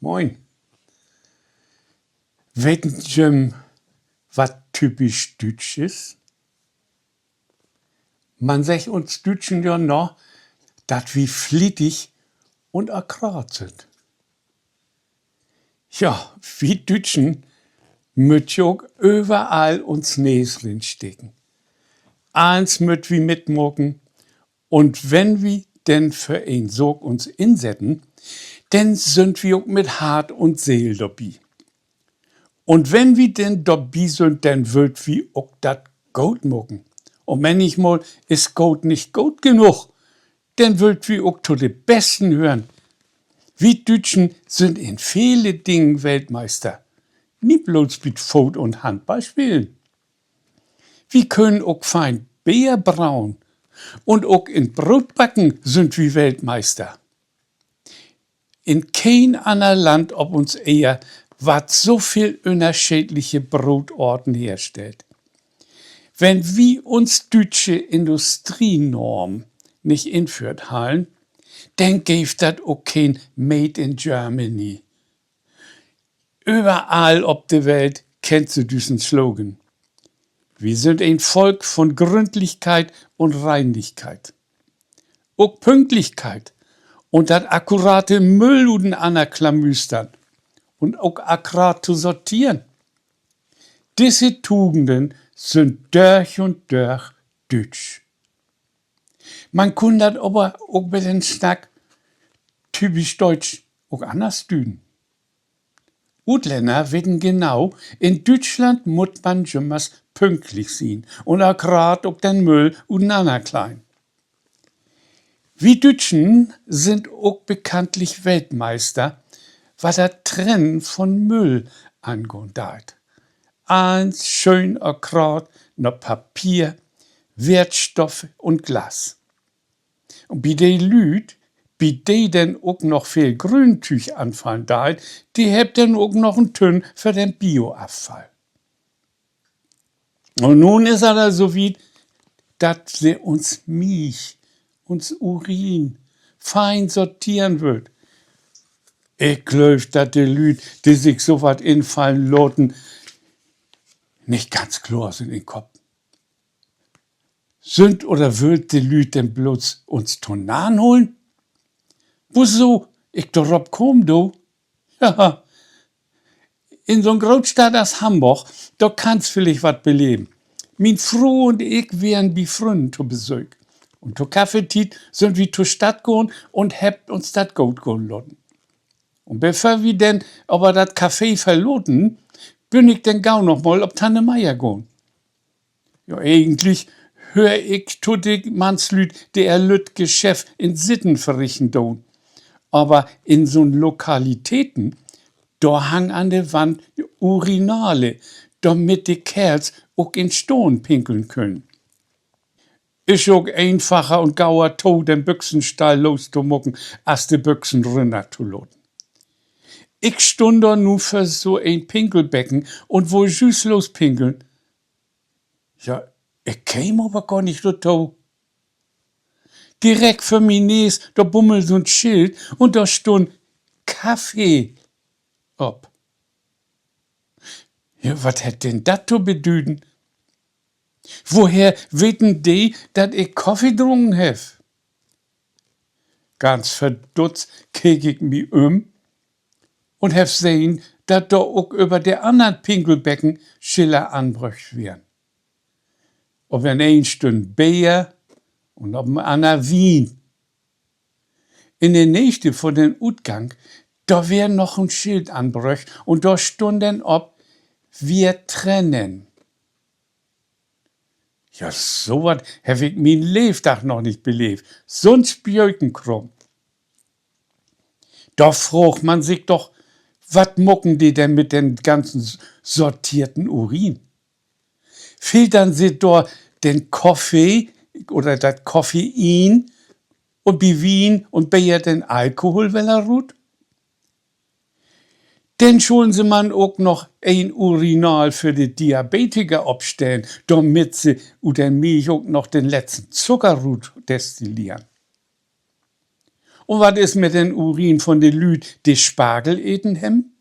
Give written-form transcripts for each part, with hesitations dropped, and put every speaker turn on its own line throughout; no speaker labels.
Moin. Wetten Jim, was typisch Dütsch ist? Man sagt uns Dütschen ja noch, dat wie flittig und akkurat sind. Ja, wie Dütschen müt jo überall uns Näschen stecken. Eins müt wie mitmucken und wenn wir denn für ein Sog uns insetten, denn sind wir auch mit Hart und Seel dabei. Und wenn wir denn dabei sind, dann wird wir auch dat gut mucken. Und manchmal ist gut nicht gut genug, dann wird wir auch zu den Besten hören. Wir Deutschen sind in viele Dingen Weltmeister. Nicht bloß mit Fot- und Handball spielen. Wir können auch fein Bier brauen. Und auch in Brotbacken sind wir Weltmeister. In kein ander Land ob uns eher wat so viel unterschiedliche Brotorten herstellt. Wenn wir uns deutsche Industrienorm nicht inführt hallen, dann gibt das auch kein Made in Germany. Überall auf der Welt kennst du diesen Slogan. Wir sind ein Volk von Gründlichkeit und Reinlichkeit. Auch Pünktlichkeit und das akkurate Mülluden an der Klamüstern und auch akkurat zu sortieren. Diese Tugenden sind durch und durch deutsch. Man kann das aber auch mit dem Schnack typisch deutsch auch anders düden. Utländer wissen genau, in Deutschland muss man jemals pünktlich sein und akkurat auch den Müll uneinander klein. Wir Deutschen sind auch bekanntlich Weltmeister, was das Trennen von Müll angeht. Eins schön akkurat, noch Papier, Wertstoffe und Glas. Und bei den Lüd, bei die denn auch noch viel Grüntüch anfallen da, die habt dann auch noch einen Tünn für den Bioabfall. Und nun ist er so weit, dass sie uns Milch, uns Urin fein sortieren wird. Ich glaub, dass die Lüd, die sich so was infallen loten, nicht ganz klar sind im Kopf. Sind oder wird die Lüd denn bloß uns Tonan holen? Wieso? Ich darauf komm, du. Ja, in so'n Großstadt als Hamburg, da kann's vielleicht wat beleben. Min Frau und ich wären wie Freunden zu Besuch. Und zu Kaffeetiet sind wir zur Stadt gegangen und habt uns dat gut gehen lassen. Und bevor wir denn aber dat Café verloten, bin ich denn gau noch mal ob Tanne Meier gehen. Ja, eigentlich hör ich zu die Mannslüd, der lüt Geschäft in Sitten verrichten don. Aber in so'n Lokalitäten, da hang an der Wand Urinale, damit die Kerls auch in Stohn pinkeln können. Ist auch einfacher und gauer to den Büchsenstall loszumucken, als die Büchsen runter zu loten. Ich stund da nu für so ein Pinkelbecken und wo süß lospinkeln. Ja, ich käm aber gar nicht dazu. Direkt für mein Näs, da bummelt so ein Schild und da stund Kaffee ob. Ja, was hätt denn dat zu bedüden? Woher weten die, dat ich Kaffee drungen hef? Ganz verdutzt kek ich mi und hef sehen, dat da auch über der anderen Pinkelbecken Schiller anbrücht werden. Ob in ein Stünd Bier und ob ein ander Wien. In der Nächste von den Utgang, da wär noch ein Schild anbrücht und da stunden ob wir trennen. Ja, so was hab ich mein Lebtag noch nicht belebt. So'n Spjökenkrumm. Da fragt man sich doch, was mucken die denn mit den ganzen sortierten Urin? Filtern sie dort den Kaffee oder das Koffein und bei Wien und bei den Alkohol, weil er ruht? Denn schulen sie man auch noch ein Urinal für die Diabetiker abstellen, damit sie und der Milch auch noch den letzten Zuckerrut destillieren. Und was ist mit den Urin von den Lüd, die Spargel eten hem?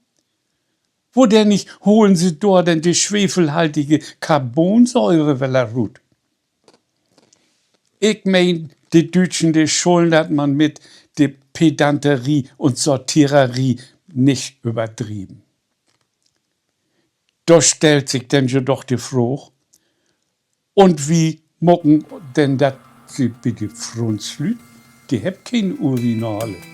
Wo denn nicht holen sie dort denn die schwefelhaltige Carbonsäure weller Rut? Ich mein, die Deutschen, die schulden, dass man mit der Pedanterie und Sortiererie nicht übertrieben. Da stellt sich denn jedoch die Frage, und wie mucken denn dat sie bei die Frunzlüt? Die heb kein Urinale.